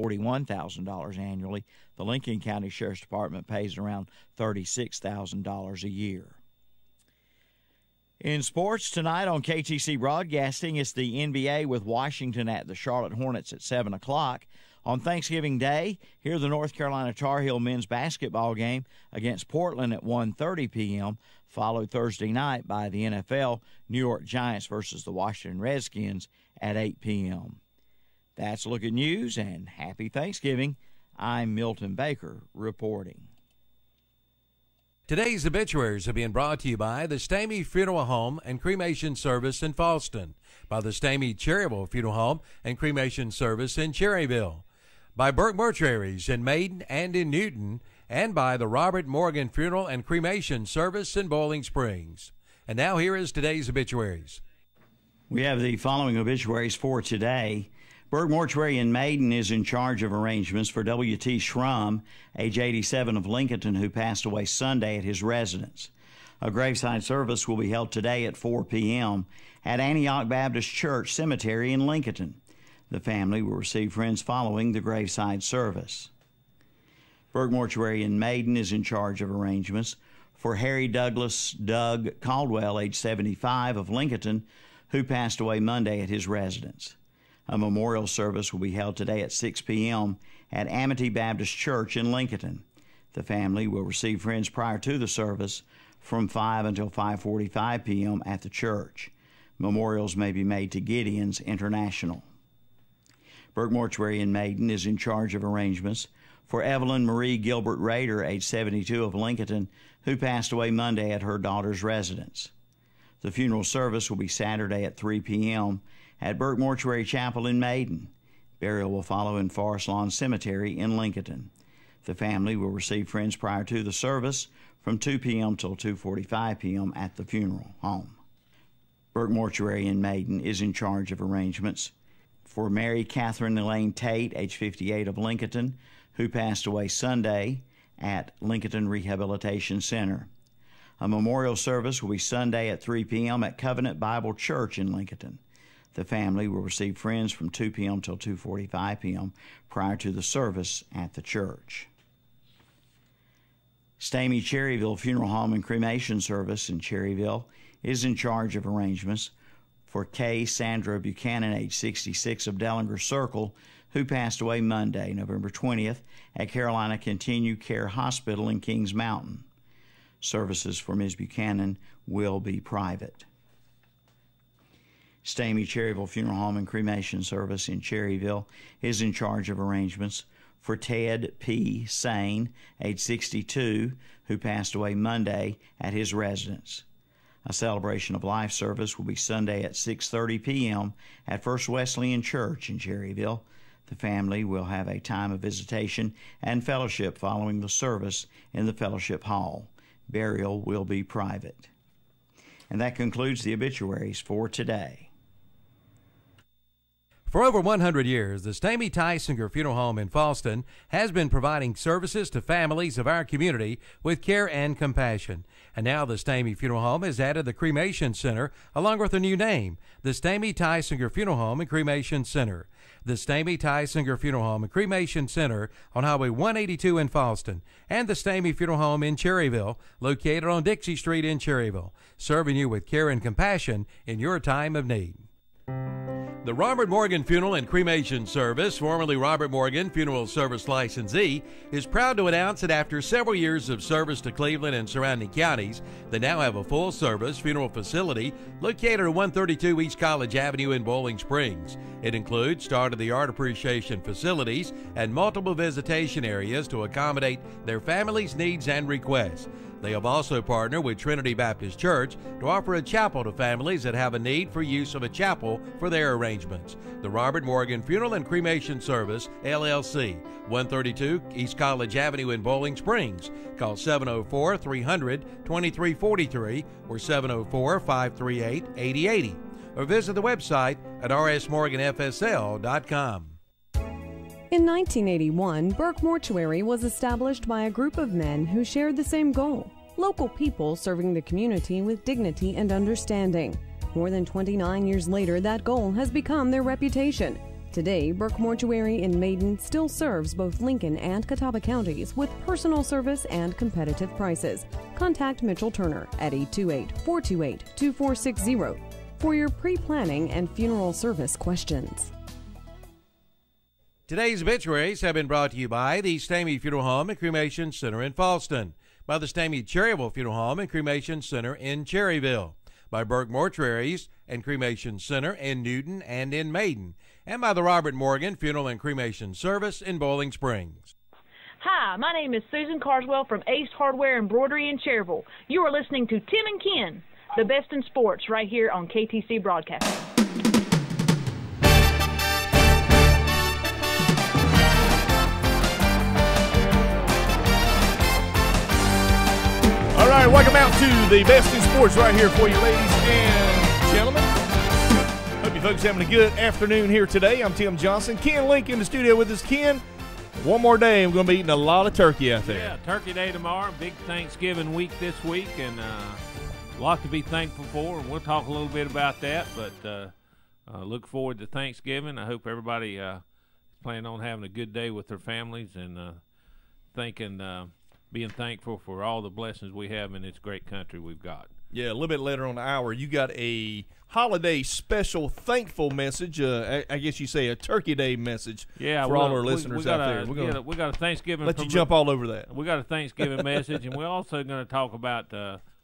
$41,000 annually. The Lincoln County Sheriff's Department pays around $36,000 a year. In sports tonight on KTC Broadcasting, it's the NBA with Washington at the Charlotte Hornets at 7 o'clock. On Thanksgiving Day, here's the North Carolina Tar Heel men's basketball game against Portland at 1:30 p.m., followed Thursday night by the NFL New York Giants versus the Washington Redskins at 8 p.m. That's Look at News, and happy Thanksgiving. I'm Milton Baker reporting. Today's obituaries are being brought to you by the Stamey Funeral Home and Cremation Service in Falston, by the Stamey Cherryville Funeral Home and Cremation Service in Cherryville, by Burke Mortuaries in Maiden and in Newton, and by the Robert Morgan Funeral and Cremation Service in Bowling Springs. And now here is today's obituaries. We have the following obituaries for today. Burke Mortuary in Maiden is in charge of arrangements for W.T. Schrum, age 87, of Lincolnton, who passed away Sunday at his residence. A graveside service will be held today at 4 p.m. at Antioch Baptist Church Cemetery in Lincolnton. The family will receive friends following the graveside service. Burke Mortuary in Maiden is in charge of arrangements for Harry Douglas Doug Caldwell, age 75, of Lincolnton, who passed away Monday at his residence. A memorial service will be held today at 6 p.m. at Amity Baptist Church in Lincolnton. The family will receive friends prior to the service from 5 until 5:45 p.m. at the church. Memorials may be made to Gideon's International. Burke Mortuary in Maiden is in charge of arrangements for Evelyn Marie Gilbert Rader, age 72, of Lincolnton, who passed away Monday at her daughter's residence. The funeral service will be Saturday at 3 p.m. at Burke Mortuary Chapel in Maiden. Burial will follow in Forest Lawn Cemetery in Lincolnton. The family will receive friends prior to the service from 2 p.m. till 2:45 p.m. at the funeral home. Burke Mortuary in Maiden is in charge of arrangements for Mary Catherine Elaine Tate, age 58, of Lincolnton, who passed away Sunday at Lincolnton Rehabilitation Center. A memorial service will be Sunday at 3 p.m. at Covenant Bible Church in Lincolnton. The family will receive friends from 2 p.m. till 2:45 p.m. prior to the service at the church. Stamey Cherryville Funeral Home and Cremation Service in Cherryville is in charge of arrangements for Kay Sandra Buchanan, age 66, of Dellinger Circle, who passed away Monday, November 20th, at Carolina Continue Care Hospital in Kings Mountain. Services for Ms. Buchanan will be private. Stamey Cherryville Funeral Home and Cremation Service in Cherryville is in charge of arrangements for Ted P. Sane, age 62, who passed away Monday at his residence. A celebration of life service will be Sunday at 6:30 p.m. at First Wesleyan Church in Cherryville. The family will have a time of visitation and fellowship following the service in the fellowship hall. Burial will be private. And that concludes the obituaries for today. For over 100 years, the Stamey Tysinger Funeral Home in Falston has been providing services to families of our community with care and compassion. And now the Stamey Funeral Home has added the Cremation Center along with a new name, the Stamey Tysinger Funeral Home and Cremation Center. The Stamey Tysinger Funeral Home and Cremation Center on Highway 182 in Falston, and the Stamey Funeral Home in Cherryville, located on Dixie Street in Cherryville, serving you with care and compassion in your time of need. The Robert Morgan Funeral and Cremation Service, formerly Robert Morgan Funeral Service Licensee, is proud to announce that after several years of service to Cleveland and surrounding counties, they now have a full-service funeral facility located at 132 East College Avenue in Bowling Springs. It includes state-of-the-art appreciation facilities and multiple visitation areas to accommodate their families' needs and requests. They have also partnered with Trinity Baptist Church to offer a chapel to families that have a need for use of a chapel for their arrangements. The Robert Morgan Funeral and Cremation Service, LLC, 132 East College Avenue in Bowling Springs. Call 704-300-2343 or 704-538-8080 or visit the website at rsmorganfsl.com. In 1981, Burke Mortuary was established by a group of men who shared the same goal: local people serving the community with dignity and understanding. More than 29 years later, that goal has become their reputation. Today, Burke Mortuary in Maiden still serves both Lincoln and Catawba counties with personal service and competitive prices. Contact Mitchell Turner at 828-428-2460 for your pre-planning and funeral service questions. Today's obituaries have been brought to you by the Stamey Funeral Home and Cremation Center in Falston, by the Stamey Cherryville Funeral Home and Cremation Center in Cherryville, by Burke Mortuaries and Cremation Center in Newton and in Maiden, and by the Robert Morgan Funeral and Cremation Service in Boiling Springs. Hi, my name is Susan Carswell from Ace Hardware Embroidery in Cherryville. You are listening to Tim and Ken, the best in sports, right here on KTC Broadcasting. All right, welcome out to the best in sports right here for you, ladies and gentlemen. Hope you folks having a good afternoon here today. I'm Tim Johnson. Ken Link in the studio with us. Ken, one more day, we're going to be eating a lot of turkey out there. Yeah, Turkey Day tomorrow, big Thanksgiving week this week, and a lot to be thankful for, and we'll talk a little bit about that, but look forward to Thanksgiving. I hope everybody is planning on having a good day with their families and being thankful for all the blessings we have in this great country we've got. Yeah, a little bit later on the hour, you got a holiday special thankful message. I guess you say a Turkey Day message for all our listeners out there. We got a Thanksgiving. Let you jump all over that. We got a Thanksgiving message, and we're also going to talk about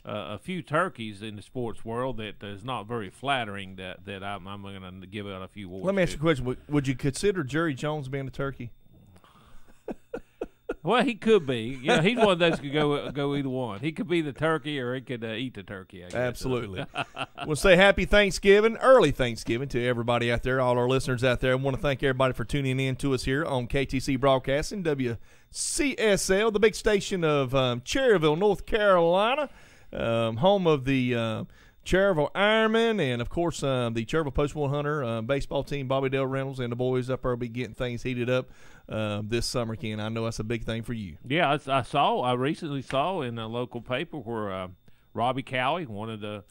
a few turkeys in the sports world that is not very flattering. That I'm going to give out a few awards. Let me ask you a question: would you consider Jerry Jones being a turkey? Well, he could be. Yeah, he's one of those who could go either one. He could be the turkey, or he could eat the turkey, I guess. Absolutely. We'll say happy Thanksgiving, early Thanksgiving to everybody out there, all our listeners out there. I want to thank everybody for tuning in to us here on KTC Broadcasting, WCSL, the big station of Cherryville, North Carolina, home of the Cherryville Ironman, and, of course, the Cherryville Post 100 baseball team, Bobby Dale Reynolds, and the boys up there will be getting things heated up this summer, Ken. I know that's a big thing for you. Yeah, I recently saw in a local paper where Robbie Cowie, one of the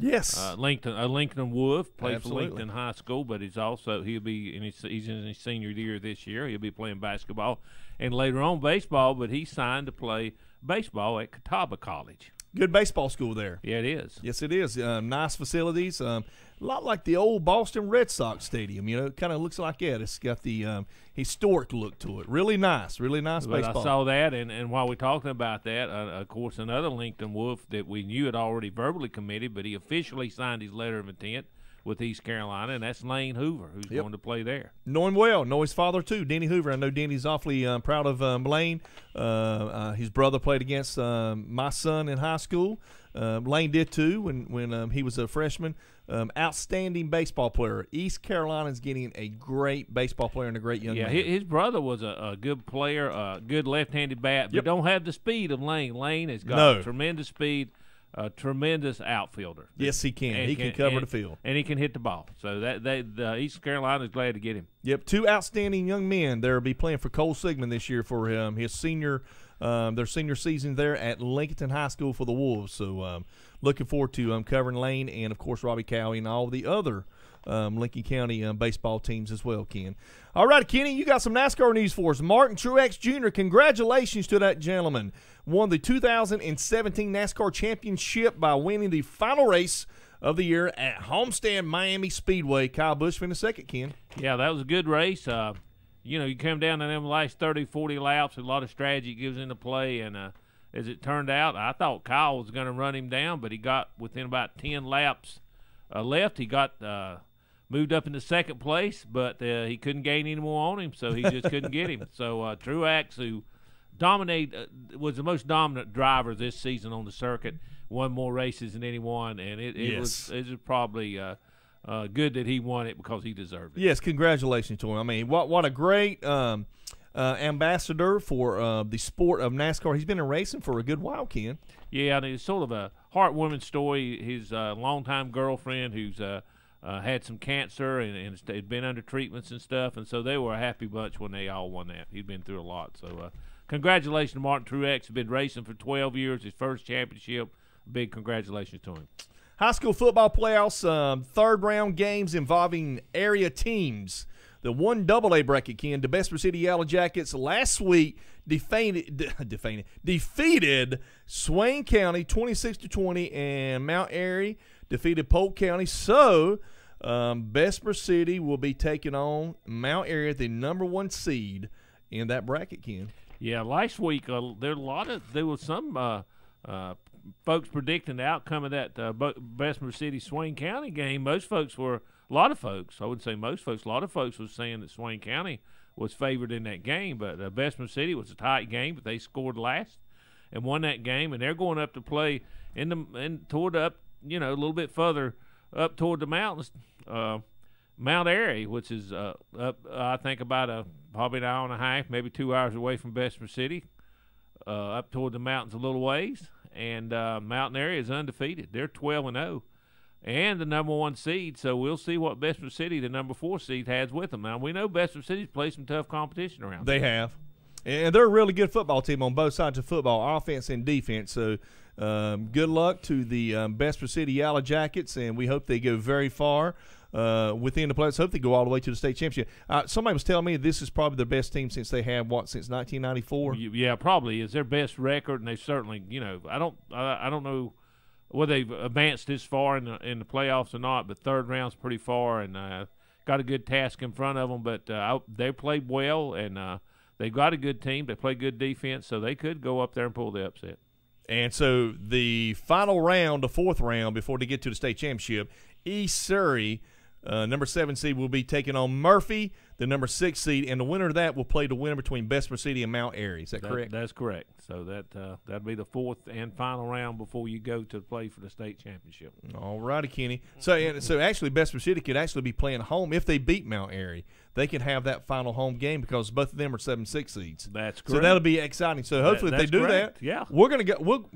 Lincoln Wolf, plays for Lincoln High School, but he'll be he's in his senior year this year. He'll be playing basketball and later on baseball, but he signed to play baseball at Catawba College. Good baseball school there. Yeah, it is. Yes, it is. Nice facilities. A lot like the old Boston Red Sox stadium. You know, it kind of looks like that. It's got the historic look to it. Really nice baseball. I saw that, and while we're talking about that, of course, another Lincoln Wolf that we knew had already verbally committed, but he officially signed his letter of intent with East Carolina, and that's Lane Hoover, who's going to play there. Know him well. Know his father, too, Denny Hoover. I know Denny's awfully proud of Lane. His brother played against my son in high school. Lane did, too, when he was a freshman. Outstanding baseball player. East Carolina's getting a great baseball player and a great young man. Yeah, his brother was a good player, a good left-handed bat, but don't have the speed of Lane. Lane has got tremendous speed. A tremendous outfielder. Yes, he can. He can cover the field, and he can hit the ball. So that East Carolina is glad to get him. Yep, two outstanding young men. They'll be playing for Cole Sigmund this year for his senior, their senior season there at Lincoln High School for the Wolves. So looking forward to covering Lane and of course Robbie Cowie and all the other Lincoln County baseball teams as well, Ken. All right, Kenny, you got some NASCAR news for us. Martin Truex Jr., congratulations to that gentleman. Won the 2017 NASCAR Championship by winning the final race of the year at Homestead Miami Speedway. Kyle Busch finished second, Ken. Yeah, that was a good race. You come down to them last 30, 40 laps, a lot of strategy gives into play, and as it turned out, I thought Kyle was going to run him down, but he got within about 10 laps left. He got moved up into second place, but he couldn't gain any more on him, so he just couldn't get him. So Truex, who was the most dominant driver this season on the circuit, won more races than anyone, and it was probably good that he won it because he deserved it. Yes, congratulations to him. I mean, what a great ambassador for the sport of NASCAR. He's been in racing for a good while, Ken. Yeah, and it's sort of a heartwarming story. His longtime girlfriend, who's had some cancer and had been under treatments and stuff, and so they were a happy bunch when they all won that. He'd been through a lot. So congratulations to Martin Truex. He's been racing for 12 years, his first championship. Big congratulations to him. High school football playoffs, third-round games involving area teams. The 1AA bracket, Ken, the Bessemer City Yellow Jackets last week defeated Swain County 26-20, and Mount Airy defeated Polk County. So Bessemer City will be taking on Mount Airy, the number 1 seed in that bracket, Ken. Yeah, last week there was some folks predicting the outcome of that Bessemer City Swain County game. A lot of folks was saying that Swain County was favored in that game, but Bessemer City was a tight game, but they scored last and won that game, and they're going up to play toward up, a little bit further up toward the mountains, Mount Airy, which is up, I think about probably an hour and a half, maybe 2 hours away from Bessemer City, up toward the mountains a little ways, and Mountain Airy is undefeated. They're 12-0. And the number 1 seed, so we'll see what Bessemer City, the number 4 seed, has with them. Now, we know Bessemer City's played some tough competition around They have. And they're a really good football team on both sides of football, offense and defense. So good luck to the Bessemer City Yellow Jackets, and we hope they go very far within the playoffs. Hope they go all the way to the state championship. Somebody was telling me this is probably their best team since they have, since 1994? Yeah, probably is their best record, and they certainly, I don't know whether they've advanced this far in the playoffs or not, but third round's pretty far, and got a good task in front of them. But they played well, and they've got a good team. They play good defense, so they could go up there and pull the upset. And so the final round, the 4th round, before they get to the state championship, East Surrey, number 7 seed, will be taking on Murphy, the number 6 seed, and the winner of that will play the winner between Bessemer City and Mount Airy. Is that correct? That's correct. So that'll be the 4th and final round before you go to play for the state championship. All righty, Kenny. So actually, Bessemer City could actually be playing home if they beat Mount Airy. They could have that final home game because both of them are 7-6 seeds. That's correct. So that'll be exciting. So hopefully, if they do correct. that, we're gonna go. We'll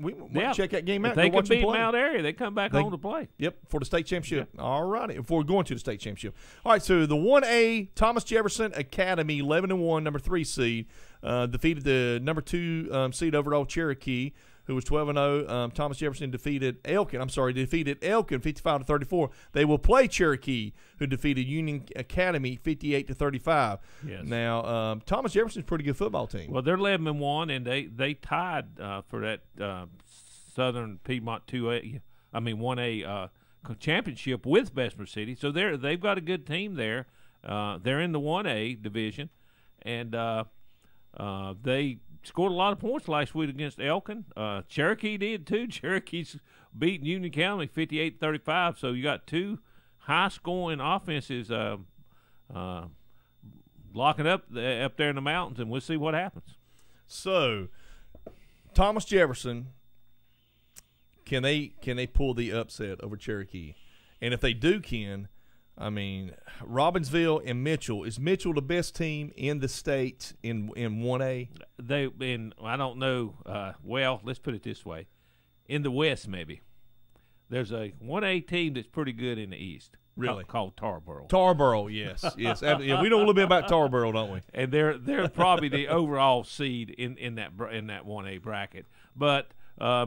check that game out. If they can beat Mount Airy, they come back home to play. Yep, for the state championship. Yeah. All righty, before going to the state championship. All right, so the 1A Thomas Jefferson Academy, 11-1, number 3 seed, defeated the number 2 seed overall Cherokee, who was 12-0. Thomas Jefferson defeated Elkin 55-34. They will play Cherokee, who defeated Union Academy 58-35. Yes. Now, Thomas Jefferson's a pretty good football team. Well, they're 11-1, and they tied for that Southern Piedmont 1A championship with Bessemer City. So they've got a good team there. They're in the 1A division, and they scored a lot of points last week against Elkin. Cherokee did too. Cherokee's beating Union County 58-35. So you got 2 high-scoring offenses locking up there in the mountains, and we'll see what happens. So Thomas Jefferson, can they pull the upset over Cherokee? And if they do, Ken, I mean, Robbinsville and Mitchell. Is Mitchell the best team in the state in 1A? I don't know. Well, let's put it this way. In the West, maybe. There's a 1A team that's pretty good in the East. Really? Called Tarboro. Tarboro, yes. Yes. Yeah, we know a little bit about Tarboro, don't we? And they're probably the overall seed in that 1A bracket. But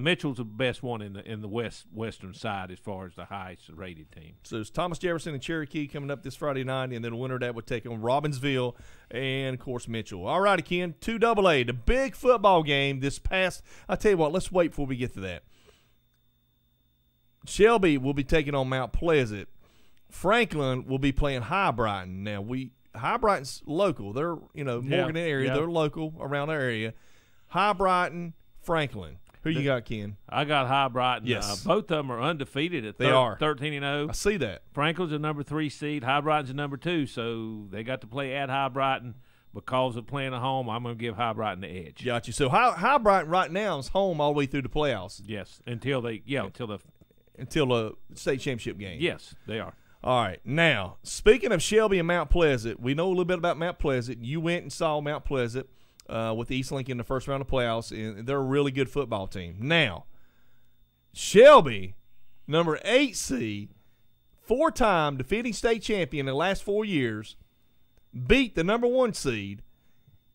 Mitchell's the best one in the western side as far as the highest rated team. So it's Thomas Jefferson and Cherokee coming up this Friday night, and then the winner of that would take on Robbinsville and, of course, Mitchell. All righty, Ken, 2AA, the big football game this past. I'll tell you what, let's wait before we get to that. Shelby will be taking on Mount Pleasant. Franklin will be playing High Brighton. Now, High Brighton's local. They're, Morgan area. Yeah. They're local around our area. High Brighton, Franklin. Who you got, Ken? I got High Brighton. Yes. Both of them are undefeated at 13-0. I see that. Franklin's a number 3 seed. High Brighton's a number 2, so they got to play at High Brighton. Because of playing at home, I'm going to give High Brighton the edge. Got you. So High Brighton right now is home all the way through the playoffs. Yes, until the state championship game. Yes, they are. All right. Now, speaking of Shelby and Mount Pleasant, we know a little bit about Mount Pleasant. You went and saw Mount Pleasant with East Lincoln in the first round of playoffs, and they're a really good football team. Now, Shelby, number 8 seed, 4-time defeating state champion in the last 4 years, beat the number 1 seed,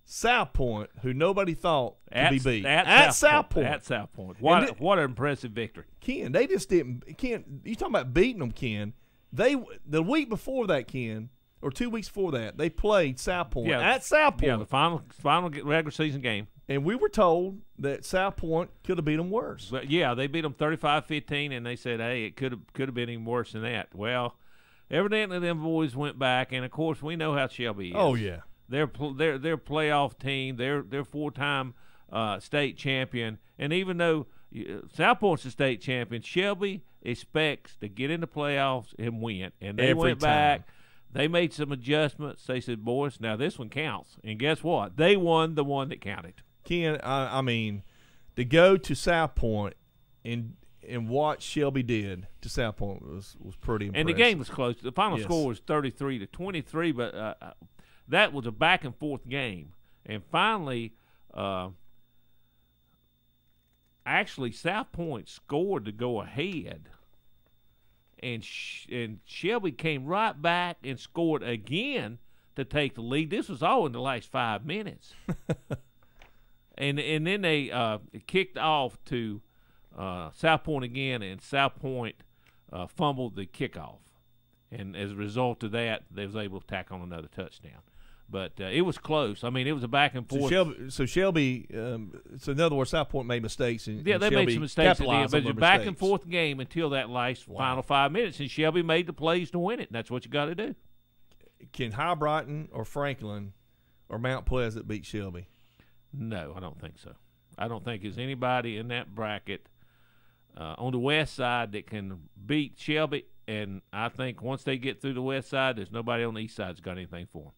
South Point, who nobody thought could be beat. At South Point. At South Point. What an impressive victory. Ken, they just didn't – Ken, you talking about beating them, Ken. The week before that, Ken, or 2 weeks before that, they played South Point at South Point. Yeah, the final regular season game. And we were told that South Point could have beat them worse. But yeah, they beat them 35-15, and they said, hey, it could have been even worse than that. Well, evidently them boys went back, and of course we know how Shelby is. Oh yeah, they're playoff team. They're 4-time state champion, and even though South Point's the state champion, Shelby expects to get in the playoffs and win. And they went back. They made some adjustments. They said, boys, now this one counts. And guess what? They won the one that counted. Ken, I mean, to go to South Point and what Shelby did to South Point was pretty impressive. And the game was close. The final score was 33-23, but that was a back-and-forth game. And finally, actually, South Point scored to go ahead. And Shelby came right back and scored again to take the lead. This was all in the last 5 minutes. and then they kicked off to South Point again, and South Point fumbled the kickoff. And as a result of that, they was able to tack on another touchdown. But it was close. I mean, it was a back and forth. So Shelby, so in other words, South Point made mistakes. And they Shelby made some mistakes at the end, but it was a back and mistakes. forth game until that last final 5 minutes, and Shelby made the plays to win it. And that's what you got to do. Can High Brighton or Franklin or Mount Pleasant beat Shelby? No, I don't think so. I don't think there's anybody in that bracket on the west side that can beat Shelby. And I think once they get through the west side, there's nobody on the east side that's got anything for them.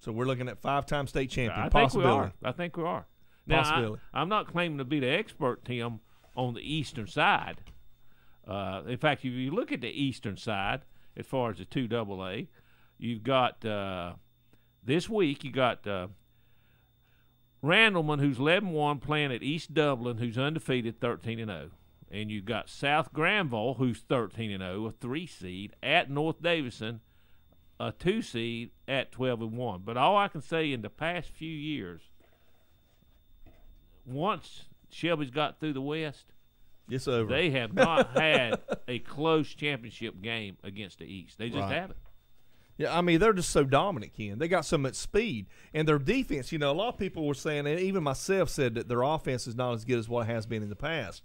So we're looking at 5-time state champion. I Possibility. think we are. Now, Possibility. I'm not claiming to be the expert, Tim, on the eastern side. In fact, if you look at the eastern side, as far as the 2AA, you've got this week you got Randleman, who's 11-1, playing at East Dublin, who's undefeated, 13-0. And you've got South Granville, who's 13-0, a 3 seed, at North Davison, a 2 seed at 12-1. But all I can say in the past few years, once Shelby's got through the West, it's over. They have not had a close championship game against the East. They just haven't. Yeah, I mean, they're just so dominant, Ken. They got so much speed. And their defense, a lot of people were saying, and even myself said, that their offense is not as good as what it has been in the past.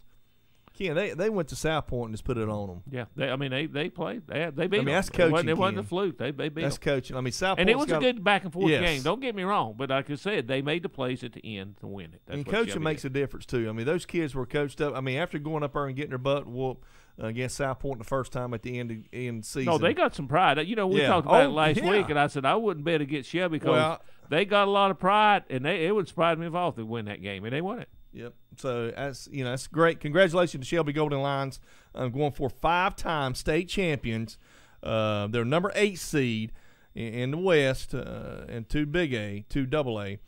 Ken, they went to South Point and just put it on them. Yeah, they played. They beat them. That's coaching. It wasn't a fluke. They beat them. That's coaching. I mean, South Point. And it was a good back and forth Yes. game. Don't get me wrong, but like I said, they made the plays at the end to win it. That's And what coaching Shelby makes did. a difference too. I mean, those kids were coached up. I mean, after going up there and getting their butt whooped against South Point the first time at the end of the season. No, they got some pride. We talked about it last week, and I said I wouldn't bet against Shelby because they got a lot of pride, and it would surprise me if all they win that game, and they won it. Yep. So that's great. Congratulations to Shelby Golden Lions going for 5-time state champions. They're number 8 seed in the West and 2AA,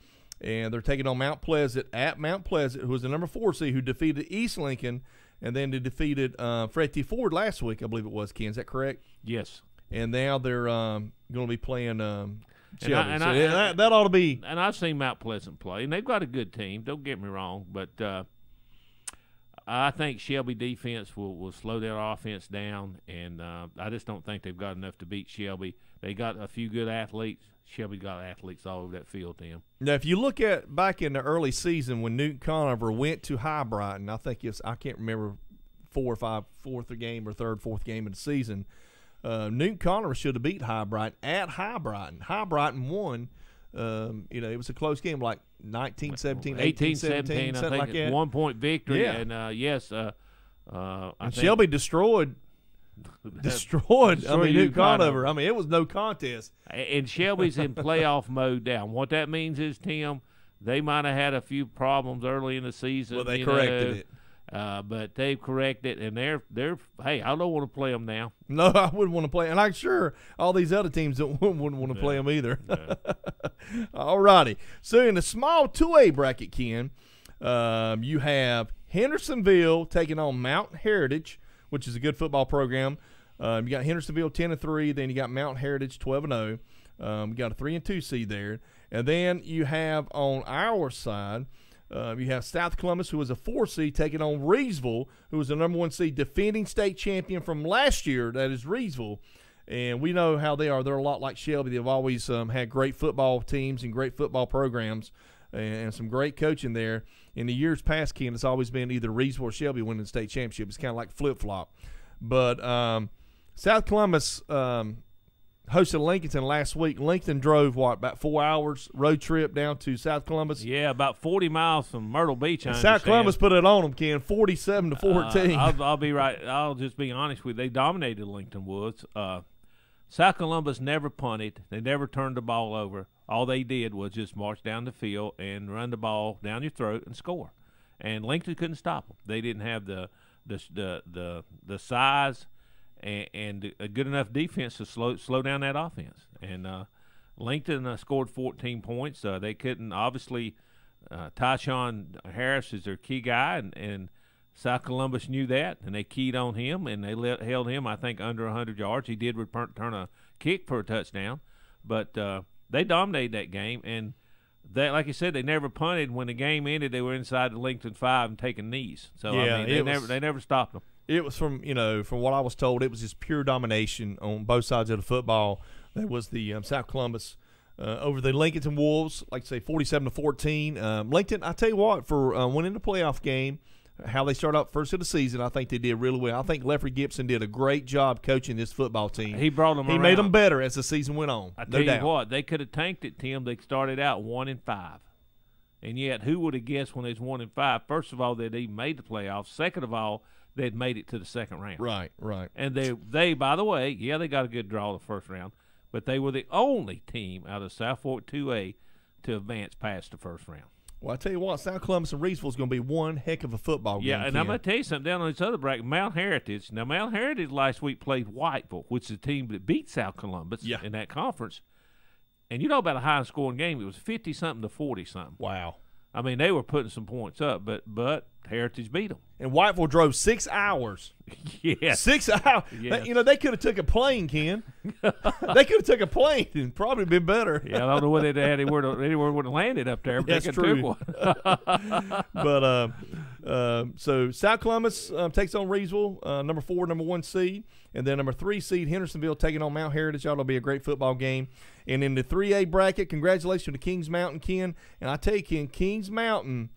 and they're taking on Mount Pleasant at Mount Pleasant, who was the number 4 seed, who defeated East Lincoln, and then they defeated Fred T. Ford last week, I believe it was. Ken, is that correct? Yes. And now they're going to be playing Shelby. And that ought to be. And I've seen Mount Pleasant play, and they've got a good team. Don't get me wrong, but I think Shelby defense will slow their offense down, and I just don't think they've got enough to beat Shelby. They got a few good athletes. Shelby got athletes all over that field, Tim. Now, if you look at back in the early season when Newton Conover went to High Brighton, I think I can't remember fourth game or fourth game of the season. Newton Conover should have beat High Brighton at High Brighton. High Brighton won. It was a close game, like 19-17, 18-17, something like that. 1-point victory, Yeah. and yes, and I think Shelby destroyed. Newton Conover. I mean, it was no contest. And Shelby's in playoff mode now. What that means is, Tim, they might have had a few problems early in the season. Well, they corrected it. But they've corrected it, and they're hey, I don't want to play them now. No, I wouldn't want to play. And I'm sure all these other teams wouldn't want to play them either. No. All righty. So in the small 2A bracket, Ken, you have Hendersonville taking on Mount Heritage, which is a good football program. You got Hendersonville 10-3, then you got Mount Heritage 12-0. You got a 3-2 seed there. And then you have on our side, you have South Columbus, who was a 4 seed, taking on Reevesville, who was the number 1 seed, defending state champion from last year. That is Reevesville. And we know how they are. They're a lot like Shelby. They've always had great football teams and great football programs and some great coaching there. In the years past, Ken, it's always been either Reedsville or Shelby winning the state championship. It's kind of like flip-flop. But South Columbus hosted Lincolnton last week. Lincoln drove, about 4 hours road trip down to South Columbus? Yeah, about 40 miles from Myrtle Beach. South Columbus put it on them, Ken, 47-14. I'll be right. I'll just be honest with you. They dominated Lincoln Woods. South Columbus never punted. They never turned the ball over. All they did was just march down the field and run the ball down your throat and score. And Lincoln couldn't stop them. They didn't have the size and a good enough defense to slow down that offense. And Lincoln scored 14 points. They couldn't, obviously, Tyshawn Harris is their key guy, and South Columbus knew that, and they keyed on him, and they held him, I think, under 100 yards. He did return a kick for a touchdown, but they dominated that game. And that, like you said, they never punted. When the game ended, they were inside the Lincoln 5 and taking knees. So yeah, I mean, they never stopped them. It was from what I was told, it was just pure domination on both sides of the football. That was the South Columbus over the Lincoln Wolves, like I say, 47-14. Lincoln, I tell you what, for winning the playoff game, how they started out first of the season, I think they did really well. I think Leffrey Gibson did a great job coaching this football team. He brought them. He made them better as the season went on. I tell you what, they could have tanked it, Tim. They started out 1-5, and yet who would have guessed when they was 1-5? First of all, they'd even made the playoffs. Second of all, they'd made it to the second round. Right. And they by the way, yeah, they got a good draw the first round, but they were the only team out of South Fork 2A to advance past the first round. Well, I tell you what, South Columbus and Reedsville is going to be one heck of a football game. Yeah, and I'm going to tell you something down on this other bracket, Mount Heritage. Now, Mount Heritage last week played Whiteville, which is the team that beat South Columbus in that conference. And you know about a high-scoring game. It was 50-something to 40-something. Wow. I mean, they were putting some points up, but Heritage beat them. And Whiteville drove 6 hours. Yeah. 6 hours. Yes. They could have took a plane, Ken. They could have took a plane and probably been better. Yeah, I don't know whether they had anywhere would have landed up there, but that's they could true. took one. But so South Columbus takes on Reedsville, number 4, number 1 seed, and then number 3 seed Hendersonville taking on Mount Heritage. That'll be a great football game. And in the 3A bracket, congratulations to Kings Mountain, Ken. And I tell you, Ken, Kings Mountain,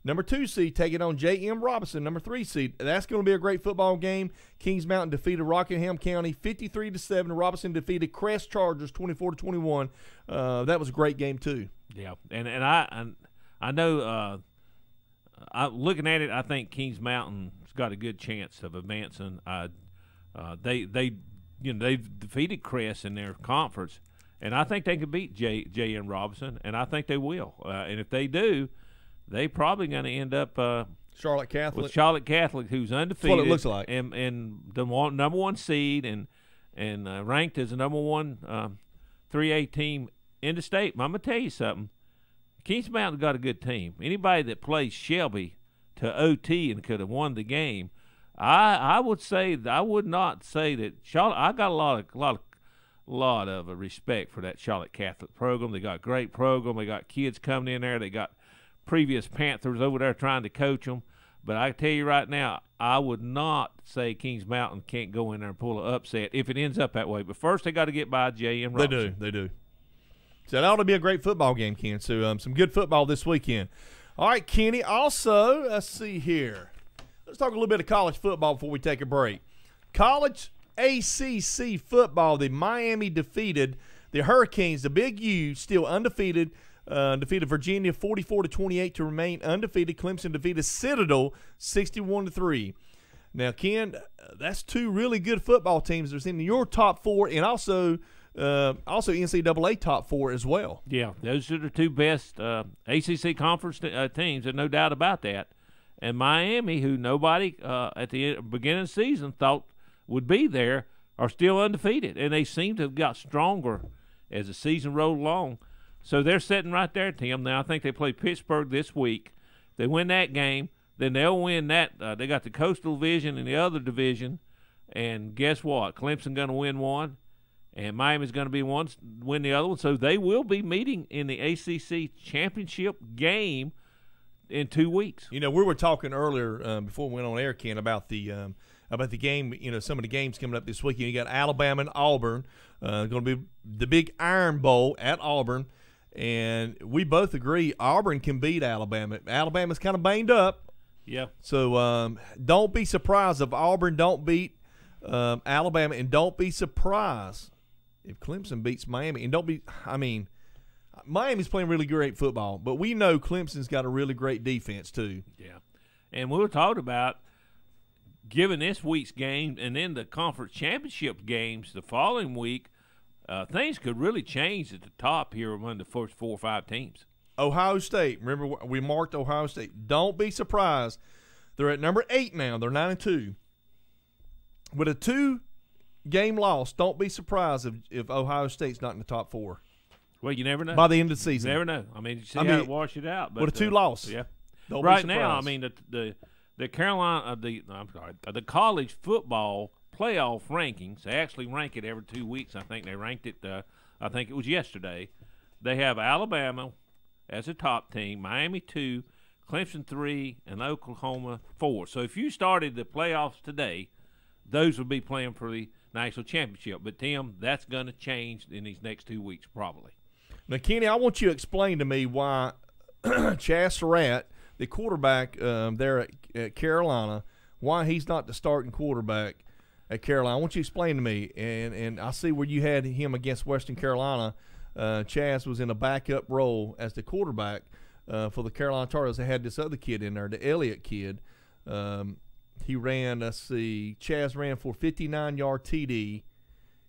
number 2 seed, taking on J.M. Robinson, number 3 seed. That's going to be a great football game. Kings Mountain defeated Rockingham County 53-7. Robinson defeated Crest Chargers 24-21. That was a great game too. Yeah, and I know. Looking at it, I think Kings Mountain's got a good chance of advancing. They've defeated Crest in their conference, and I think they can beat J.M. Robinson, and I think they will. And if they do, they probably going to end up Charlotte Catholic. With Charlotte Catholic, who's undefeated. That's what it looks like. And the number 1 seed and ranked as the number 1 3A team in the state. But I'm going to tell you something. Kings Mountain got a good team. Anybody that plays Shelby to OT and could have won the game, I would not say that Charlotte. I got a lot of respect for that Charlotte Catholic program. They got a great program. They got kids coming in there. They got previous Panthers over there trying to coach them. But I tell you right now, I would not say Kings Mountain can't go in there and pull an upset if it ends up that way. But first, they got to get by J.M. Robinson. They do. So that ought to be a great football game, Ken. So some good football this weekend. All right, Kenny. Also, let's see here. Let's talk a little bit of college football before we take a break. College ACC football. The Miami defeated the Hurricanes. The Big U still undefeated. Defeated Virginia 44-28 to remain undefeated. Clemson defeated Citadel 61-3. Now, Ken, that's 2 really good football teams. There's in your top 4 and also NCAA top 4 as well. Yeah, those are the 2 best ACC conference teams. There's no doubt about that. And Miami, who nobody at the beginning of the season thought would be there, are still undefeated. And they seem to have got stronger as the season rolled along. So they're sitting right there, Tim. Now, I think they play Pittsburgh this week. They win that game, then they'll win that. They got the Coastal Division and the other division. And guess what? Clemson going to win one, and Miami's going to win the other one. So they will be meeting in the ACC championship game in 2 weeks. You know, we were talking earlier before we went on air, Ken, about the about the game. Some of the games coming up this weekend. You got Alabama and Auburn. Going to be the big Iron Bowl at Auburn. And we both agree Auburn can beat Alabama. Alabama's kind of banged up. Yeah. So don't be surprised if Auburn don't beat Alabama, and don't be surprised if Clemson beats Miami. And Miami's playing really great football, but we know Clemson's got a really great defense too. Yeah. And we were talking about given this week's game and then the conference championship games the following week, things could really change at the top here among the first 4 or 5 teams. Ohio State, remember we marked Ohio State. Don't be surprised. They're at number 8 now. They're 9-2. With a 2-game loss, don't be surprised if Ohio State's not in the top 4. Well, you never know. By the end of the season. You never know. I mean, you see how it washed it out. But, with a 2 loss. Yeah. Don't right be now, I surprised. mean, the Carolina, the college football playoff rankings, they actually rank it every 2 weeks. I think they ranked it, I think it was yesterday. They have Alabama as a top team, Miami 2, Clemson 3, and Oklahoma 4. So if you started the playoffs today, those would be playing for the national championship. But, Tim, that's going to change in these next 2 weeks probably. Now, Kenny, I want you to explain to me why Chaz Surratt, the quarterback there at Carolina, why he's not the starting quarterback at Carolina. I want you to explain to me. And I see where you had him against Western Carolina. Chaz was in a backup role as the quarterback for the Carolina Tar Heels. They had this other kid in there, the Elliott kid. He ran, Chaz ran for a 59-yard TD,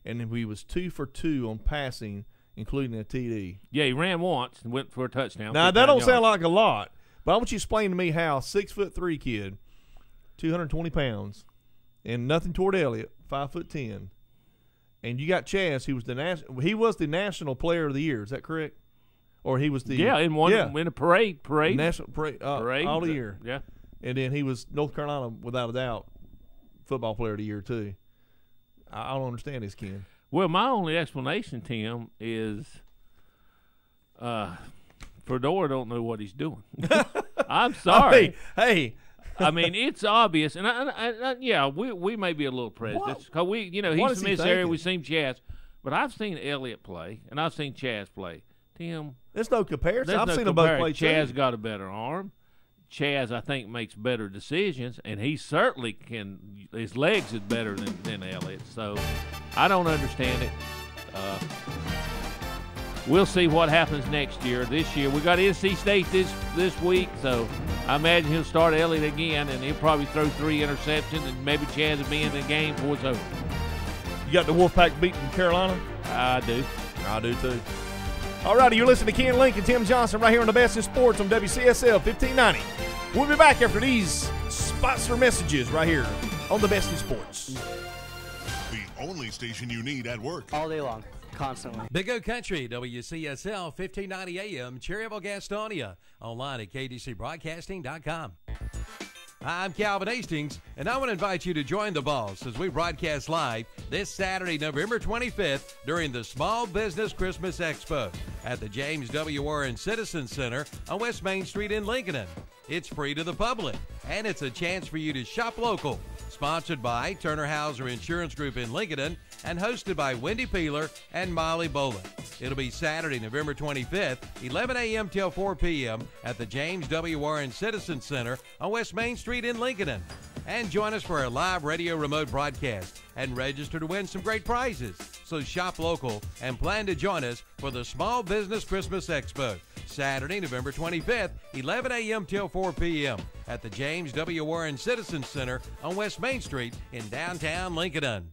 and then he was 2 for 2 on passing, including a TD. Yeah, he ran once and went for a touchdown. Now, that don't sound like a lot, but I want you to explain to me how a 6'3" kid, 220 pounds, and nothing toward Elliott, 5'10", and you got Chaz, who was he was the National Player of the Year. Is that correct? Or he was the in a parade, national parade all the year. Yeah, and then he was North Carolina without a doubt Football Player of the Year too. I don't understand this, Ken. Well, my only explanation, Tim, is Fedora don't know what he's doing. I'm sorry. Hey. I mean, it's obvious, and we may be a little prejudiced because he's from this area. We've seen Chaz, but I've seen Elliott play, and I've seen Chaz play. Tim, there's no comparison. I've seen them both play. Chaz got a better arm. Chaz, I think, makes better decisions, and he certainly can. His legs is better than Elliott. So I don't understand it. We'll see what happens next year. This year we got NC State this week, so I imagine he'll start Elliott again, and he'll probably throw 3 interceptions, and maybe Chaz will be in the game before it's over. You got the Wolfpack beating Carolina? I do. I do too. All righty, you're listening to Ken Link and Tim Johnson right here on the Best in Sports on WCSL 1590. We'll be back after these sponsor messages right here on the Best in Sports. The only station you need at work. All day long. Constantly. Big O Country, WCSL 1590 AM, Cherryville, Gastonia. Online at KTCBroadcasting.com. I'm Calvin Hastings, and I want to invite you to join the boss as we broadcast live this Saturday, November 25th, during the Small Business Christmas Expo at the James W. Warren Citizen Center on West Main Street in Lincoln. It's free to the public, and it's a chance for you to shop local. Sponsored by Turner Hauser Insurance Group in Lincoln and hosted by Wendy Peeler and Molly Boland. It'll be Saturday, November 25th, 11 a.m. till 4 p.m. at the James W. Warren Citizen Center on West Main Street in Lincoln. And join us for our live radio remote broadcast and register to win some great prizes. So shop local and plan to join us for the Small Business Christmas Expo, Saturday, November 25th, 11 a.m. till 4 p.m. at the James W. Warren Citizen Center on West Main Street in downtown Lincoln.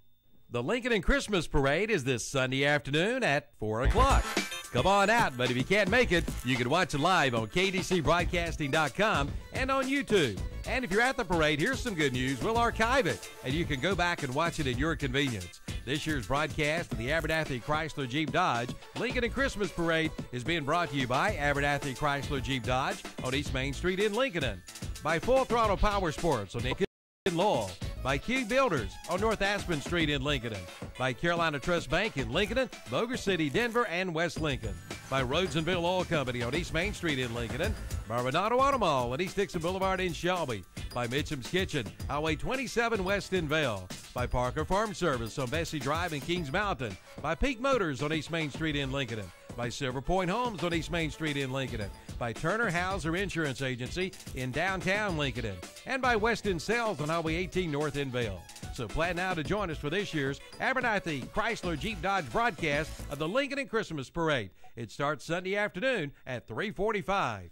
The Lincoln Christmas Parade is this Sunday afternoon at 4 o'clock. Come on out, but if you can't make it, you can watch it live on KTCBroadcasting.com and on YouTube. And if you're at the parade, here's some good news. We'll archive it, and you can go back and watch it at your convenience. This year's broadcast of the Abernathy Chrysler Jeep Dodge Lincoln Christmas Parade is being brought to you by Abernathy Chrysler Jeep Dodge on East Main Street in Lincoln, by Full Throttle Power Sports on Lincoln in Lowell, by Q Builders on North Aspen Street in Lincoln, by Carolina Trust Bank in Lincoln, Boger City, Denver, and West Lincoln, by Rhodesville Oil Company on East Main Street in Lincoln, by Renato Automall on East Dixon Boulevard in Shelby, by Mitchum's Kitchen, Highway 27 West in Vail, by Parker Farm Service on Bessie Drive in Kings Mountain, by Peak Motors on East Main Street in Lincoln, by Silver Point Homes on East Main Street in Lincoln, by Turner Hauser Insurance Agency in downtown Lincoln, and by Weston Sales on Highway 18 North in Vail. So plan now to join us for this year's Abernathy Chrysler Jeep Dodge broadcast of the Lincoln and Christmas Parade. It starts Sunday afternoon at 3:45.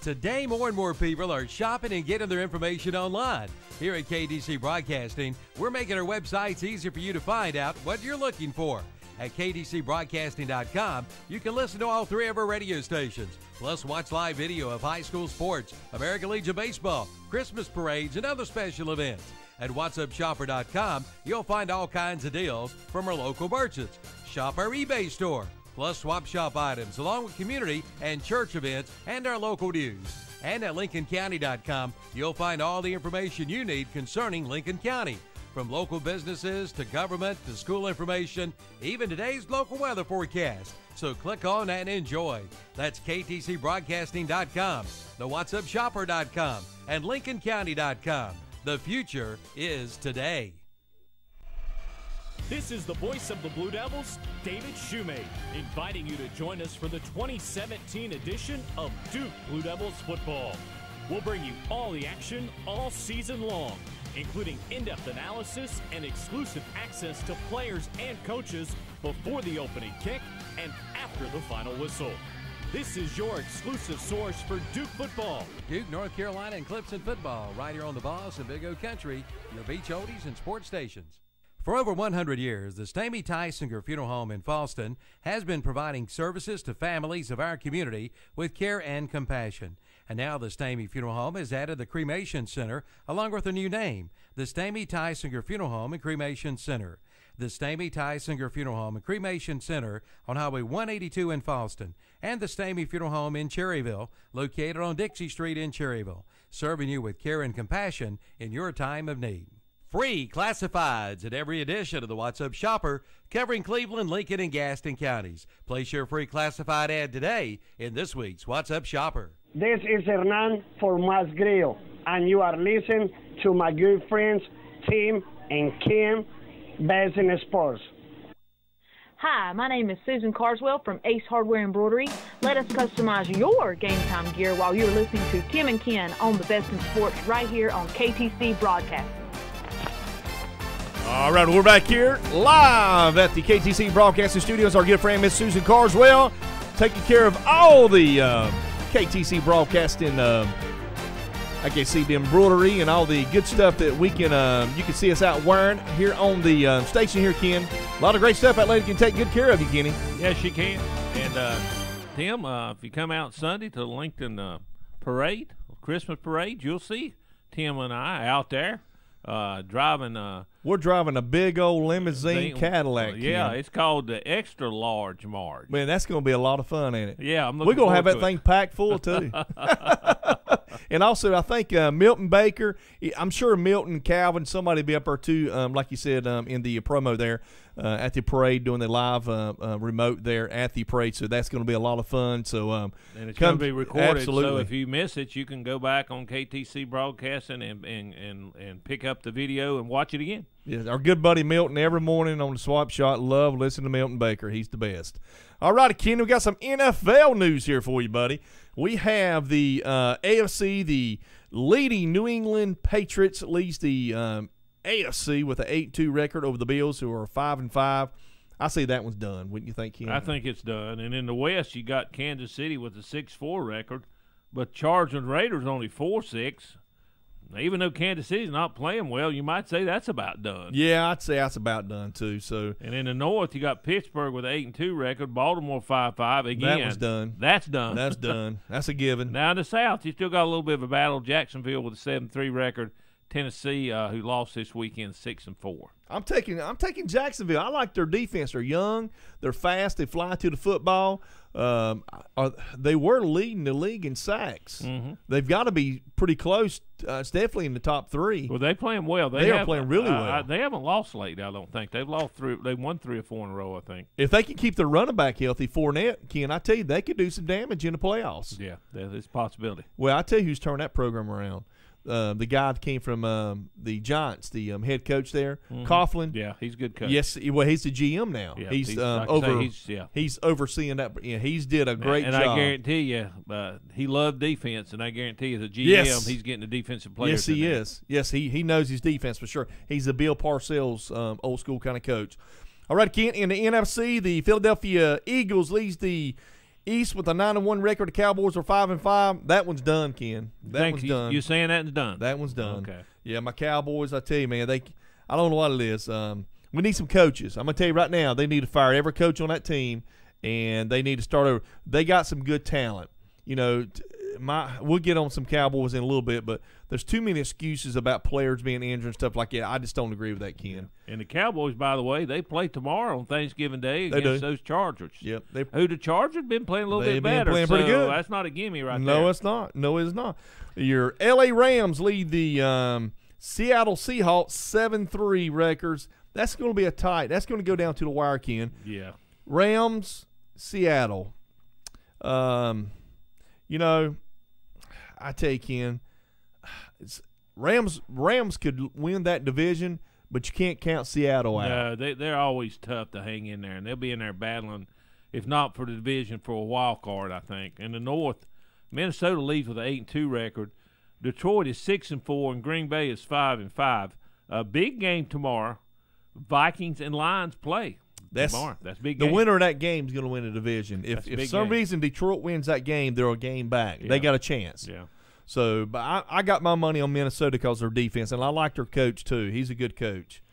Today, more and more people are shopping and getting their information online. Here at KTC Broadcasting, we're making our websites easier for you to find out what you're looking for. At ktcbroadcasting.com, you can listen to all 3 of our radio stations, plus watch live video of high school sports, American Legion Baseball, Christmas parades, and other special events. At whatsupshopper.com, you'll find all kinds of deals from our local merchants. Shop our eBay store, plus swap shop items, along with community and church events and our local news. And at lincolncounty.com, you'll find all the information you need concerning Lincoln County, from local businesses to government to school information, even today's local weather forecast. So click on and enjoy. That's ktcbroadcasting.com, thewhatsupshopper.com, and lincolncounty.com. The future is today. This is the voice of the Blue Devils, David Shoemate, inviting you to join us for the 2017 edition of Duke Blue Devils football. We'll bring you all the action all season long, including in-depth analysis and exclusive access to players and coaches before the opening kick and after the final whistle. This is your exclusive source for Duke football. Duke, North Carolina, and Clemson football, right here on the Boss and Big O Country, your beach oldies and sports stations. For over 100 years, the Stamey Tysinger Funeral Home in Falston has been providing services to families of our community with care and compassion. And now the Stamey Funeral Home has added the Cremation Center along with a new name, the Stamey Tysinger Funeral Home and Cremation Center. The Stamey Tysinger Funeral Home and Cremation Center on Highway 182 in Falston, and the Stamey Funeral Home in Cherryville, located on Dixie Street in Cherryville, serving you with care and compassion in your time of need. Free classifieds at every edition of the What's Up Shopper, covering Cleveland, Lincoln, and Gaston counties. Place your free classified ad today in this week's What's Up Shopper. This is Hernan for Mas Grill, and you are listening to my good friends Tim and Kim, Best in Sports. Hi, my name is Susan Carswell from Ace Hardware Embroidery. Let us customize your game time gear while you're listening to Tim and Ken on the Best in Sports right here on KTC Broadcasting. All right, we're back here live at the KTC Broadcasting Studios. Our good friend, Miss Susan Carswell, taking care of all the KTC Broadcasting, I can see the embroidery and all the good stuff that we can, you can see us out wearing here on the station here, Ken. A lot of great stuff. That lady can take good care of you, Kenny. Yes, she can. And, Tim, if you come out Sunday to the Lincoln parade, Christmas parade, you'll see Tim and I out there driving. We're driving a big old limousine Cadillac. Yeah, Ken. it's called the Extra Large Marge. Man, that's going to be a lot of fun, ain't it? Yeah, I'm looking We're going to have forward that to thing packed full, too. And also, I think Milton Baker, I'm sure Milton, Calvin, somebody will be up there too, like you said in the promo there at the parade, doing the live remote there at the parade. So that's going to be a lot of fun. So and it's going to be recorded. Absolutely. So if you miss it, you can go back on KTC Broadcasting and pick up the video and watch it again. Yes, our good buddy Milton every morning on the Swap Shot. Love listening to Milton Baker. He's the best. All righty, Ken, we got some NFL news here for you, buddy. We have the AFC, the leading New England Patriots leads the AFC with an 8-2 record over the Bills, who are 5-5. I say that one's done. Wouldn't you think, Ken? I think it's done. And in the West, you got Kansas City with a 6-4 record, but Chargers and Raiders only 4-6. Now, even though Kansas City's not playing well, you might say that's about done. Yeah, I'd say that's about done too. So, and in the North, you got Pittsburgh with an 8-2 record, Baltimore 5-5. Again, that was done. That's done. That's done. That's a given. Now in the South, you still got a little bit of a battle. Jacksonville with a 7-3 record. Tennessee, who lost this weekend, 6-4. I'm taking Jacksonville. I like their defense. They're young. They're fast. They fly to the football. They were leading the league in sacks. Mm-hmm. They've got to be pretty close. It's definitely in the top 3. Well, they're playing well. They are playing really well. They haven't lost lately, I don't think. They've lost 3. They won 3 or 4 in a row, I think. If they can keep their running back healthy, Fournette, Ken, I tell you, they could do some damage in the playoffs. Yeah, it's a possibility. Well, I tell you who's turned that program around. the guy that came from the Giants, the head coach there, Coughlin. Yeah, he's a good coach. Yes, well, he's the GM now. Yeah, he's like he's overseeing that. Yeah, he's did a great and job. I guarantee you, he loved defense, and I guarantee you, the GM, he's getting a defensive player. Yes, he is. Yes, he knows his defense for sure. He's a Bill Parcells old school kind of coach. All right, Kent, in the NFC, the Philadelphia Eagles leads the East with a 9-1 record. The Cowboys are 5-5. That one's done, Ken. That one's done. You saying that one's done? That one's done. Okay. Yeah, my Cowboys, I tell you, man, I don't know what it is. We need some coaches. I'm going to tell you right now, they need to fire every coach on that team, and they need to start over. They got some good talent. You know, we'll get on some Cowboys in a little bit, but there's too many excuses about players being injured and stuff like that. I just don't agree with that, Ken. And the Cowboys, by the way, they play tomorrow on Thanksgiving Day against those Chargers. Yep. Who the Chargers been playing a little bit better. They've been playing pretty good. That's not a gimme right there. No, it's not. No, it's not. Your L.A. Rams lead the Seattle Seahawks 7-3 records. That's going to be a tight. That's going to go down to the wire, Ken. Yeah. Rams, Seattle. You know, I tell you, Ken, Rams could win that division, but you can't count Seattle out. No, they're always tough to hang in there, and they'll be in there battling, if not for the division, for a wild card, I think. In the North, Minnesota leads with an 8-2 record. Detroit is 6-4, and Green Bay is 5-5. A big game tomorrow. Vikings and Lions play. That's a big game. The winner of that game is going to win the division. If for some reason Detroit wins that game, they're a game back. Yeah. They got a chance. Yeah. So, but I got my money on Minnesota because of their defense, and I like their coach too. He's a good coach.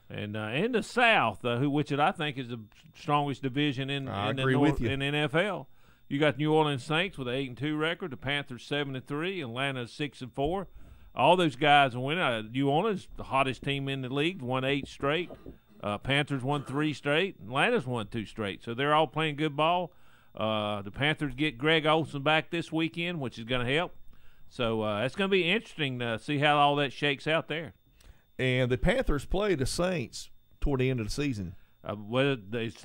And in the South, which I think is the strongest division in the NFL, you got New Orleans Saints with an 8-2 record. The Panthers 7-3. Atlanta 6-4. All those guys are winning. New Orleans, the hottest team in the league, won 8 straight. Panthers won 3 straight. Atlanta's won 2 straight. So they're all playing good ball. The Panthers get Greg Olsen back this weekend, which is going to help. So it's going to be interesting to see how all that shakes out there. And the Panthers play the Saints toward the end of the season. It's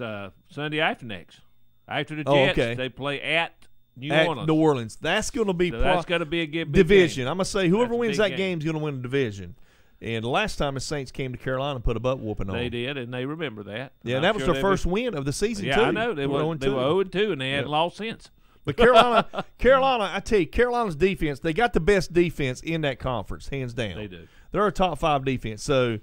Sunday after next. After the Jets, they play at New Orleans. That's going to be that's going to be a good division. Game. I'm going to say whoever wins that game is going to win the division. And the last time the Saints came to Carolina and put a butt whooping on. They did, and they remember that. Yeah, and that was their first win of the season, too. Yeah, I know. They were 0-2, and they hadn't lost since. But Carolina, I tell you, Carolina's defense, they got the best defense in that conference, hands down. They do. They're a top 5 defense. So,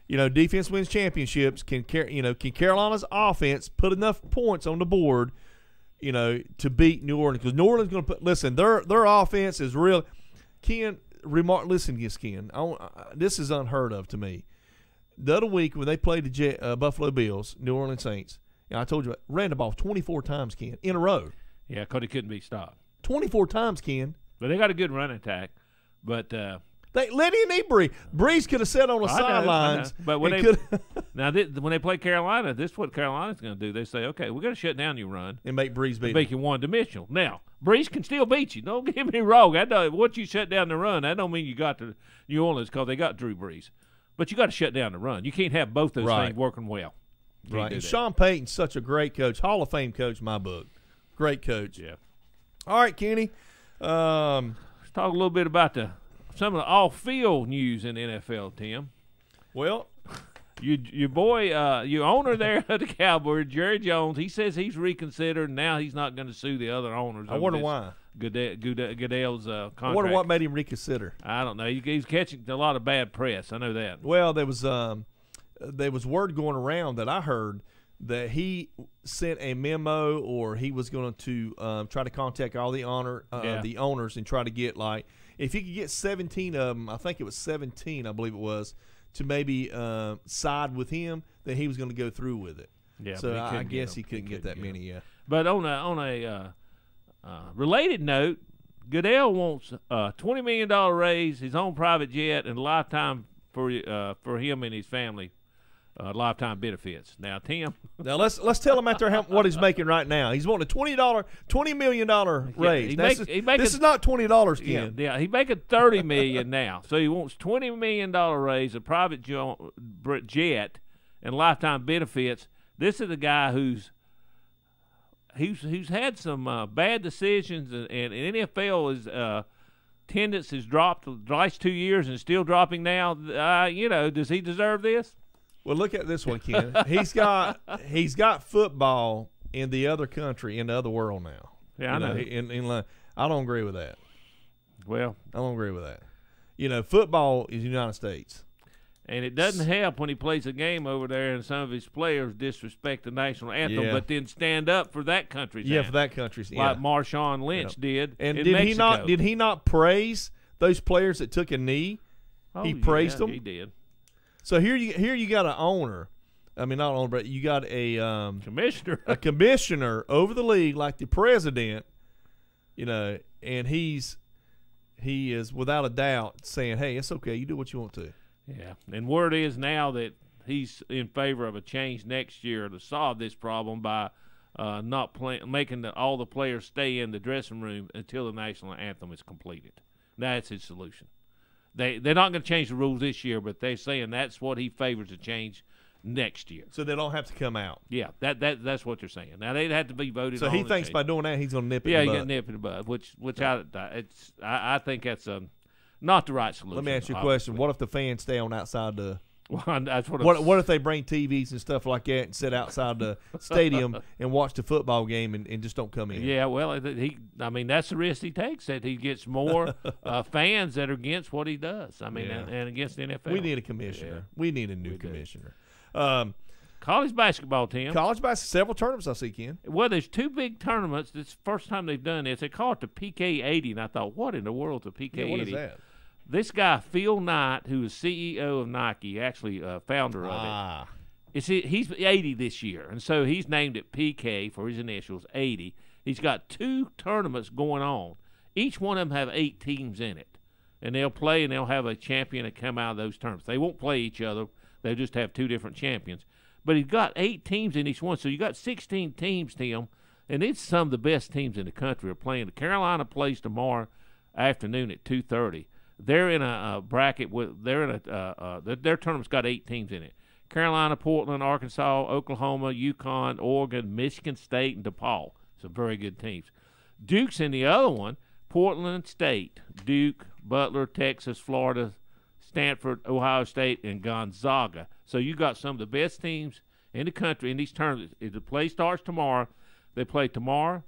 you know, defense wins championships. Can Carolina's offense put enough points on the board, you know, to beat New Orleans? Because New Orleans is going to put – listen, their offense is real – Ken, listen to this, Ken. This is unheard of to me. The other week when they played the Buffalo Bills, New Orleans Saints, and I told you, ran the ball 24 times, Ken, in a row. Yeah, because he couldn't be stopped. 24 times, Ken. But they got a good running attack. But they let in Breeze. Breeze could have sat on the sidelines. But when they play Carolina, this is what Carolina's going to do. They say, okay, we're going to shut down your run and make Breeze beat you one-dimensional. Now, Breeze can still beat you. Don't get me wrong. Once you shut down the run, that don't mean you got to New Orleans because they got Drew Brees. But you got to shut down the run. You can't have both those things working well. Right. And Sean Payton's such a great coach, Hall of Fame coach in my book. Great coach. Yeah. All right, Kenny. Let's talk a little bit about some of the off-field news in the NFL, Tim. Well, your boy, your owner there at the Cowboys, Jerry Jones, he says he's reconsidered, and now he's not going to sue the other owners. I wonder why. Goodell's contract. I wonder what made him reconsider. I don't know. He's catching a lot of bad press. I know that. Well, there was word going around that I heard that he sent a memo, or he was going to try to contact all the owners and try to get, like, if he could get 17 of them, I think it was 17, I believe it was, to maybe side with him, then he was going to go through with it. Yeah, so I guess he couldn't get that many. Yeah. But on a related note, Goodell wants a $20 million raise, his own private jet, and a lifetime for him and his family. Lifetime benefits. Now, Tim. Now let's tell him out there what he's making right now. He's wanting a $20 million raise. This is not $20, Ken. Yeah, he's making $30 million now. So he wants $20 million raise, a private jet, and lifetime benefits. This is a guy who's had some bad decisions, and NFL is attendance has dropped the last 2 years and still dropping now. Does he deserve this? Well, look at this one, Ken. he's got football in the other country, in the other world now. Yeah, I know. I don't agree with that. Well, I don't agree with that. Football is United States. And it doesn't help when he plays a game over there and some of his players disrespect the national anthem, but then stand up for that country's anthem. For that country's like Marshawn Lynch did. And in did Mexico. Did he not praise those players that took a knee? He praised them. He did. So here you got an owner. I mean, not owner, but you got a commissioner. A commissioner over the league, like the president. And he is without a doubt saying, "Hey, it's okay. You do what you want to." Yeah, and word is now that he's in favor of a change next year to solve this problem by not making all the players stay in the dressing room until the national anthem is completed. That's his solution. They're not going to change the rules this year, but they're saying that's what he favors to change next year. So they don't have to come out. Yeah, that's what they're saying. Now they'd have to be voted on. So he thinks by doing that he's going to nip it in the bud. Yeah, he's going to nip it in the bud, which I think that's not the right solution. Let me ask you a question. What if the fans stay on outside the well, that's what if they bring TVs and stuff like that and sit outside the stadium and watch the football game and just don't come in? Yeah, well, that's the risk he takes, that he gets more fans that are against what he does. And against the NFL. We need a commissioner. Yeah. We need a new commissioner. College basketball, Tim. College basketball, several tournaments I see, Ken. Well, there's two big tournaments. This is the first time they've done this. They call it the PK80, and I thought, what in the world is a PK80? Yeah, what is that? This guy, Phil Knight, who is CEO of Nike, actually founder of it, he's 80 this year, and so he's named it PK for his initials, 80. He's got two tournaments going on. Each one of them have 8 teams in it, and they'll play, and they'll have a champion that come out of those tournaments. They won't play each other. They'll just have 2 different champions. But he's got 8 teams in each one, so you got 16 teams, Tim, and it's some of the best teams in the country are playing. The Carolina plays tomorrow afternoon at 2:30. They're in a bracket with their tournament's got 8 teams in it. Carolina, Portland, Arkansas, Oklahoma, UConn, Oregon, Michigan State, and DePaul. Some very good teams. Duke's in the other one. Portland State, Duke, Butler, Texas, Florida, Stanford, Ohio State, and Gonzaga. So you got some of the best teams in the country in these tournaments. If the play starts tomorrow, they play tomorrow,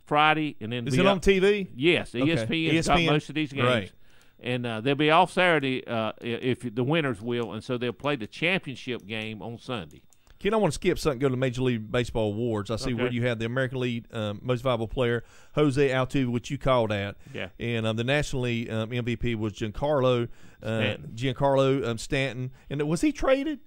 Friday, and then is it on TV? Yes, ESPN's got most of these games. Right. And they'll be off Saturday if the winners will, and so they'll play the championship game on Sunday. Ken, I want to skip something, go to Major League Baseball awards. I see where you have the American League Most Valuable Player, Jose Altuve, which you called at. Yeah. And the National League MVP was Giancarlo Stanton. And was he traded?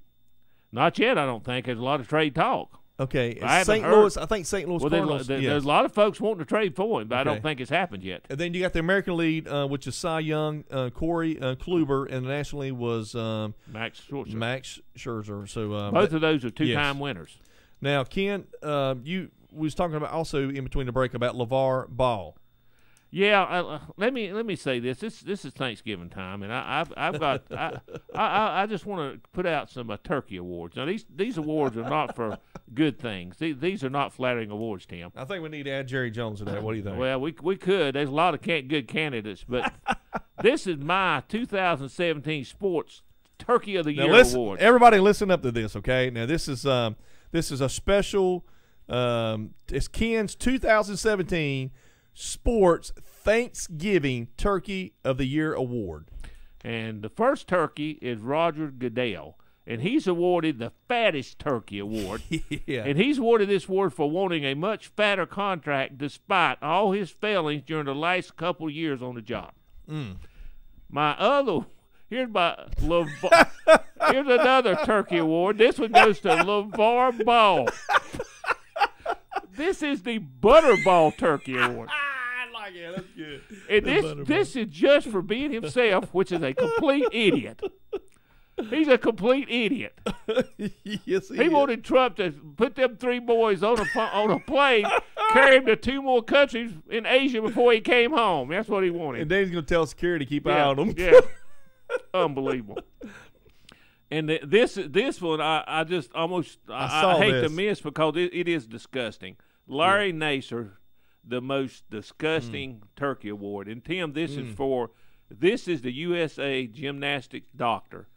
Not yet, I don't think. There's a lot of trade talk. Okay. St. Louis, I think St. Louis Cardinals. There's a lot of folks wanting to trade for him, but I don't think it's happened yet. And then you got the American League, which is Cy Young, Corey Kluber, and the National League was Max Scherzer. So both of those are two-time winners. Now, Ken, we was talking about also in between the break about LeVar Ball. Yeah, let me say this. This is Thanksgiving time, and I've got I just want to put out some turkey awards. Now these awards are not for good things. These are not flattering awards, Tim. I think we need to add Jerry Jones to that. What do you think? Well, we could. There's a lot of good candidates, but this is my 2017 Sports Turkey of the Year award. Everybody, listen up to this, okay? Now this is a special. It's Ken's 2017. Sports Thanksgiving Turkey of the Year award. And the first turkey is Roger Goodell, and he's awarded the Fattest Turkey Award. Yeah. And he's awarded this award for wanting a much fatter contract despite all his failings during the last couple of years on the job. Here's another turkey award. This one goes to LeVar Ball. This is the Butterball Turkey Award. Yeah, that's good. And this is just for being himself, which is a complete idiot. He's a complete idiot. Yes, he wanted Trump to put them 3 boys on a plane, carry him to 2 more countries in Asia before he came home. That's what he wanted. And then he's going to tell security to keep an eye on him. Yeah, unbelievable. And this one, I just almost I hate to miss because it is disgusting. Larry Nassar, the most disgusting turkey award. And Tim, this is the USA gymnastics doctor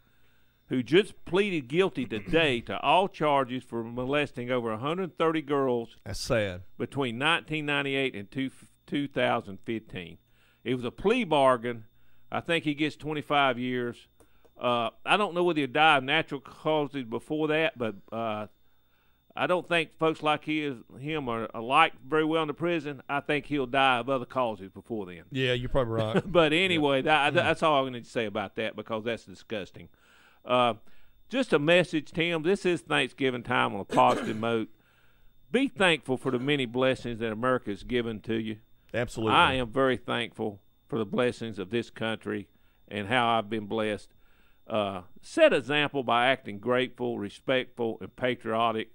who just pleaded guilty today to all charges for molesting over 130 girls. That's sad. Between 1998 and 2015. It was a plea bargain. I think he gets 25 years. I don't know whether he'll die of natural causes before that, but I don't think folks like him are liked very well in the prison. I think he'll die of other causes before then. Yeah, you're probably right. But anyway, that's all I'm going to say about that because that's disgusting. Just a message, Tim. This is Thanksgiving time on a positive note. Be thankful for the many blessings that America has given to you. Absolutely. I am very thankful for the blessings of this country and how I've been blessed. Set example by acting grateful, respectful, and patriotic,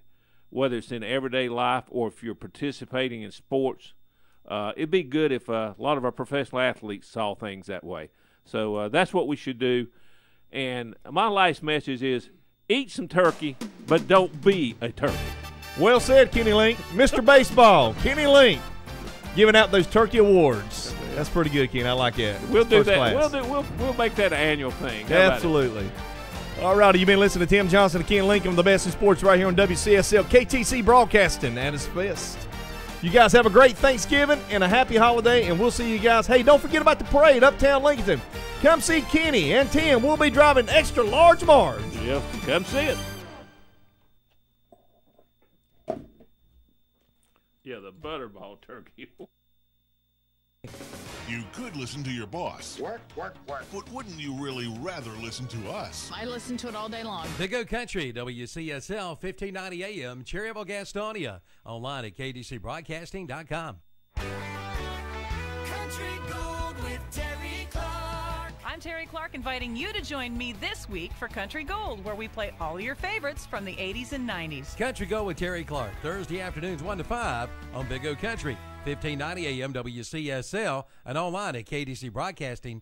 whether it's in everyday life or if you're participating in sports. It'd be good if a lot of our professional athletes saw things that way. So that's what we should do. And my last message is eat some turkey, but don't be a turkey. Well said, Kenny Link. Mr. Baseball, Kenny Link, giving out those turkey awards. That's pretty good, Kenny. I like that. We'll do First that. class. We'll make that an annual thing. Absolutely. All righty, you've been listening to Tim Johnson and Ken Lincoln, the best in sports right here on WCSL, KTC Broadcasting at its best. You guys have a great Thanksgiving and a happy holiday, and we'll see you guys. Hey, don't forget about the parade, Uptown Lincoln. Come see Kenny and Tim. We'll be driving extra large Marge. Yep, come see it. Yeah, the butterball turkey. You could listen to your boss. Work. But wouldn't you really rather listen to us? I listen to it all day long. Big O Country, WCSL, 1590 AM, Cherryville, Gastonia. Online at KTCBroadcasting.com. Country Gold with Terry Clark. I'm Terry Clark, inviting you to join me this week for Country Gold, where we play all your favorites from the 80s and 90s. Country Gold with Terry Clark, Thursday afternoons 1 to 5 on Big O Country, 1590 AM WCSL, and online at KTCBroadcasting.com.